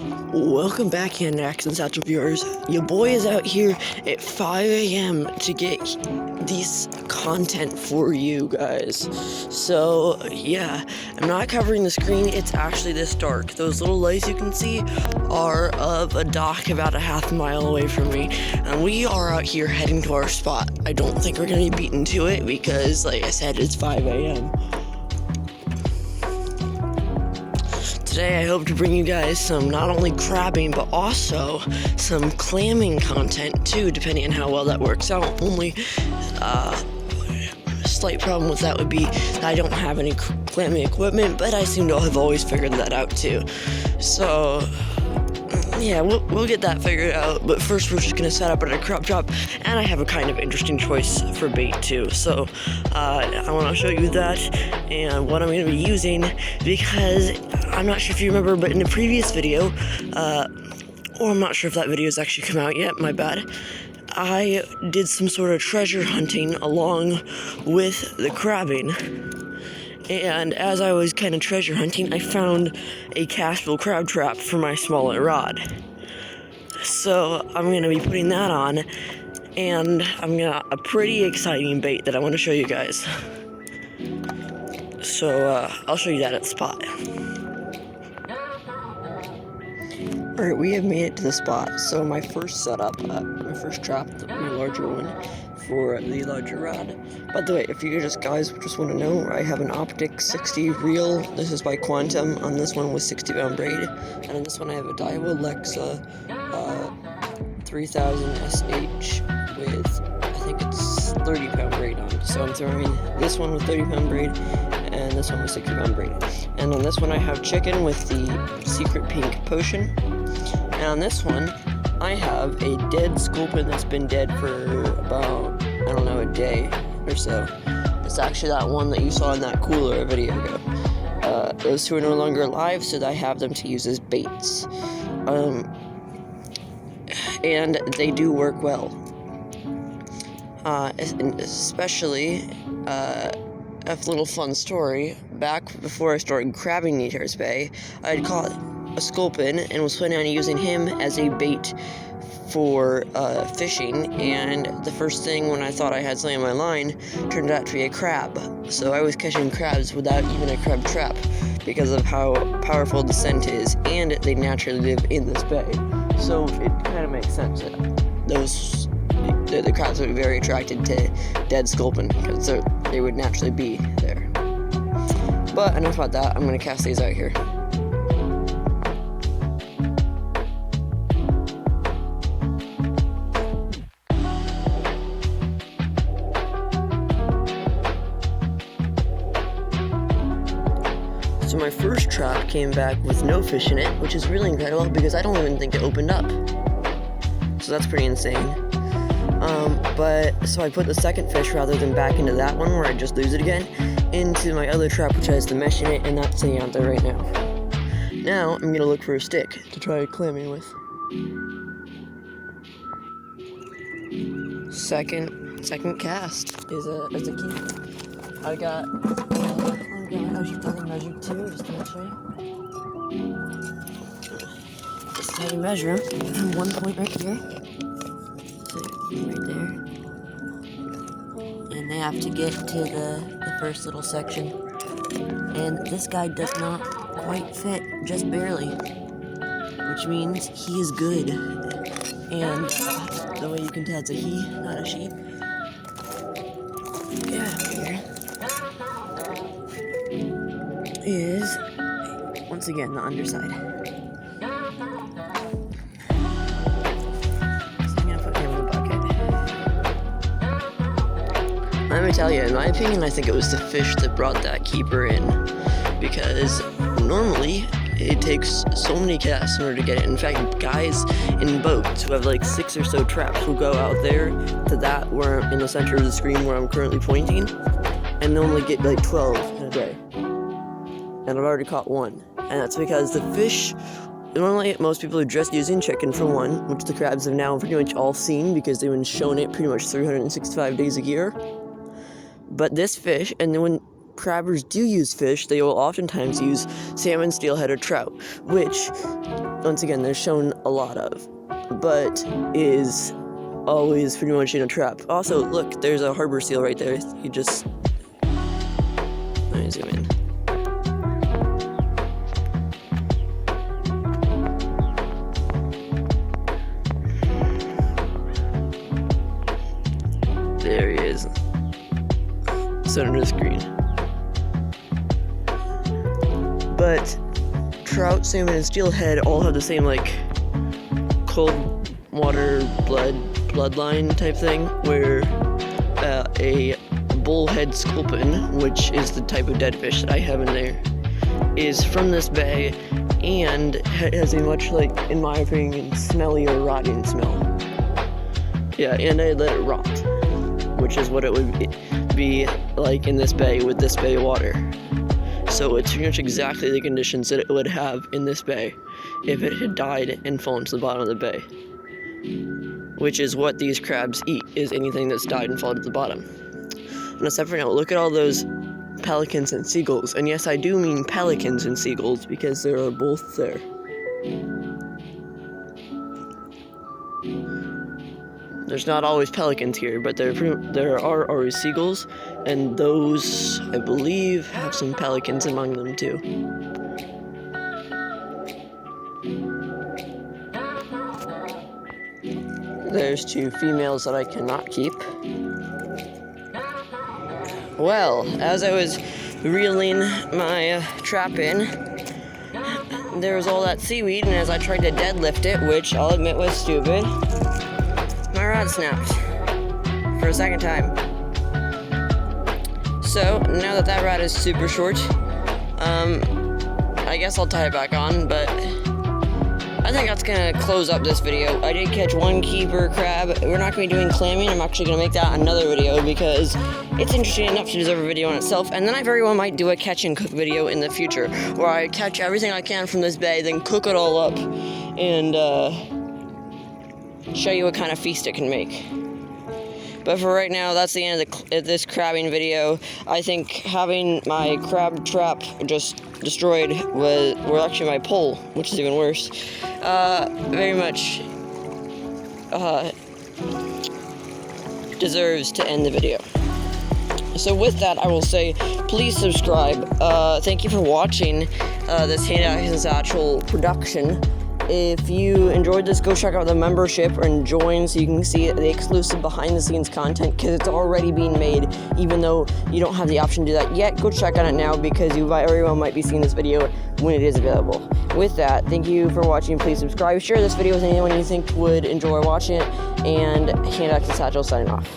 Welcome back, Dungeness and Satchel viewers. Your boy is out here at 5 a.m. to get this content for you guys. So, yeah, I'm not covering the screen. It's actually this dark. Those little lights you can see are of a dock about a half mile away from me. And we are out here heading to our spot. I don't think we're going to be beaten to it because, like I said, it's 5 a.m. Today I hope to bring you guys some not only crabbing but also some clamming content too, depending on how well that works out. Only slight problem with that would be that I don't have any clamming equipment, but I seem to have always figured that out too. So yeah, we'll get that figured out, but first we're just going to set up at a crop drop, and I have a kind of interesting choice for bait too. So I want to show you that and what I'm going to be using, because I'm not sure if you remember, but in the previous video, or I'm not sure if that video has actually come out yet, my bad, I did some sort of treasure hunting along with the crabbing. And as I was kind of treasure hunting, I found a castable crab trap for my smaller rod. So I'm going to be putting that on, and I'm going to a pretty exciting bait that I want to show you guys. So I'll show you that at the spot. Alright, we have made it to the spot. So my first setup, my first trap, my larger one, for the larger rod. By the way, if you guys just want to know, I have an Optic 60 reel. This is by Quantum. On this one with 60-pound braid, and on this one I have a Daiwa Lexa 3000 SH with, I think it's 30-pound braid on. So I'm throwing this one with 30-pound braid and this one with 60-pound braid. And on this one I have chicken with the secret pink potion. And on this one I have a dead sculpin that's been dead for about, I don't know, a day or so. It's actually that one that you saw in that cooler a video ago. Those two are no longer alive, so I have them to use as baits. And they do work well. Especially, a little fun story. Back before I started crabbing in Terrace Bay, I had caught a sculpin and was planning on using him as a bait for fishing, and the first thing when I thought I had something on my line turned out to be a crab. So I was catching crabs without even a crab trap because of how powerful the scent is, and they naturally live in this bay. So it kind of makes sense that the crabs would be very attracted to dead sculpin because they would naturally be there. But enough about that. I'm going to cast these out here. So my first trap came back with no fish in it, which is really incredible because I don't even think it opened up. So that's pretty insane. So I put the second fish, rather than back into that one where I just lose it again, into my other trap which has the mesh in it, and that's sitting out there right now. Now I'm going to look for a stick to try clamming with. Second cast is a key. I got magic too, just to show you. This is how you measure from one point right here. So right there. And they have to get to the first little section. And this guy does not quite fit, just barely. Which means he is good. And the way you can tell it's a he, not a she. Yeah, here is, once again, the underside. So I'm going to put him in the bucket. Let me tell you, in my opinion, I think it was the fish that brought that keeper in. Because normally, it takes so many casts in order to get it. In fact, guys in boats who have like 6 or so traps will go out there to that where I'm in the center of the screen where I'm currently pointing, and they'll only get like 12 in a day. And I've already caught one. And that's because the fish, normally most people are just using chicken for one, which the crabs have now pretty much all seen because they've been shown it pretty much 365 days a year. But this fish, and then when crabbers do use fish, they will oftentimes use salmon, steelhead, or trout, which, once again, they're shown a lot of, but is always pretty much in a trap. Also, look, there's a harbor seal right there. You just... Let me zoom in. There he is. Center of the screen. But trout, salmon, and steelhead all have the same, like, cold water bloodline type thing, where a bullhead sculpin, which is the type of dead fish that I have in there, is from this bay and has a much, like, in my opinion, smelly or rotting smell. Yeah, and I let it rot, which is what it would be like in this bay with this bay water. So it's pretty much exactly the conditions that it would have in this bay if it had died and fallen to the bottom of the bay. Which is what these crabs eat, is anything that's died and fallen to the bottom. On a separate note, look at all those pelicans and seagulls. And yes, I do mean pelicans and seagulls because there are both there. There's not always pelicans here, but there are always seagulls, and those, I believe, have some pelicans among them too. There's two females that I cannot keep. Well, as I was reeling my trap in, there was all that seaweed, and as I tried to deadlift it, which I'll admit was stupid, my rod snapped for a second time. So now that rod is super short, I guess I'll tie it back on, but I think that's gonna close up this video. I did catch one keeper crab. We're not gonna be doing clamming. I'm actually gonna make that another video because it's interesting enough to deserve a video on itself. And then I very well might do a catch and cook video in the future, where I catch everything I can from this bay, then cook it all up, and show you what kind of feast it can make. But for right now, that's the end of this crabbing video. I think having my crab trap just destroyed was actually my pole, which is even worse. Very much deserves to end the video. So with that, I will say, please subscribe. Thank you for watching this Hand Axe and Satchel production. If you enjoyed this, go check out the membership and join so you can see the exclusive behind-the-scenes content, because it's already being made, even though you don't have the option to do that yet. Go check on it now, because you very well might be seeing this video when it is available. With that, thank you for watching. Please subscribe. Share this video with anyone you think would enjoy watching it. And Hand Axe and Satchel signing off.